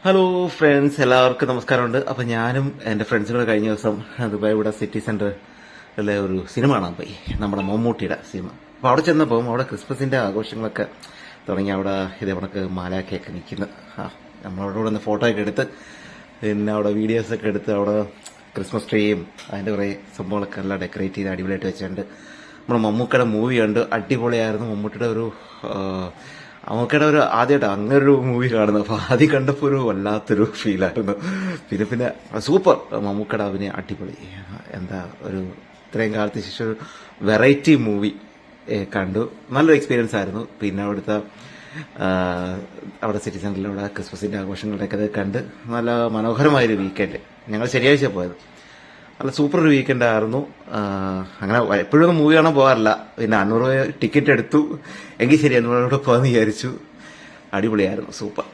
Hello friends, എല്ലാവർക്കും നമസ്കാരമുണ്ട്. അപ്പം ഞാനും എൻ്റെ ഫ്രണ്ട്സും കൂടെ കഴിഞ്ഞ ദിവസം ദുബായ് ഇവിടെ സിറ്റി സെൻറ്ററിലെ ഒരു സിനിമ കാണാൻ പോയി, നമ്മുടെ മമ്മൂട്ടിയുടെ സിനിമ. അപ്പോൾ അവിടെ ചെന്നപ്പോൾ അവിടെ ക്രിസ്മസിൻ്റെ ആഘോഷങ്ങളൊക്കെ തുടങ്ങി. അവിടെ ഇതേവണക്ക് മാലാഖയൊക്കെ നിൽക്കുന്നു. നമ്മളവിടെ ഇവിടെ നിന്ന് ഫോട്ടോ ഒക്കെ എടുത്ത് പിന്നെ അവിടെ വീഡിയോസൊക്കെ എടുത്ത് അവിടെ ക്രിസ്മസ് ട്രീയും അതിൻ്റെ കുറേ സംഭവങ്ങളൊക്കെ എല്ലാം ഡെക്കറേറ്റ് ചെയ്ത് അടിപൊളിയായിട്ട് വെച്ചിട്ടുണ്ട്. നമ്മുടെ മമ്മൂക്കയുടെ മൂവി കണ്ട് അടിപൊളിയായിരുന്നു. മമ്മൂട്ടിയുടെ ഒരു ആദ്യമായിട്ട് അങ്ങനെ ഒരു മൂവി കാണുന്നത്. അപ്പോൾ ആദ്യം കണ്ടപ്പോൾ ഒരു വല്ലാത്തൊരു ഫീലായിരുന്നു. പിന്നെ സൂപ്പർ. മമ്മൂക്കയുടെ അഭിനയം അടിപൊളി. എന്താ ഒരു ഇത്രയും കാലത്തിന് ശേഷം ഒരു വെറൈറ്റി മൂവി കണ്ടു. നല്ലൊരു എക്സ്പീരിയൻസ് ആയിരുന്നു. പിന്നെ അവിടെ സിറ്റി സെന്ററിൽ അവിടെ ക്രിസ്മസിന്റെ ആഘോഷങ്ങളുടെയൊക്കെ അത് കണ്ട് നല്ല മനോഹരമായൊരു വീക്കെൻഡ്. ഞങ്ങൾ ശനിയാഴ്ച പോയത്. നല്ല സൂപ്പർ ഒരു വീക്കെൻഡ് ആയിരുന്നു. അങ്ങനെ എപ്പോഴൊന്നും മൂവി കാണാൻ പോകാറില്ല. പിന്നെ 500 ടിക്കറ്റ് എടുത്തു. എങ്കിൽ ശരി 500 പോകാമെന്ന് വിചാരിച്ചു. അടിപൊളിയായിരുന്നു, സൂപ്പർ.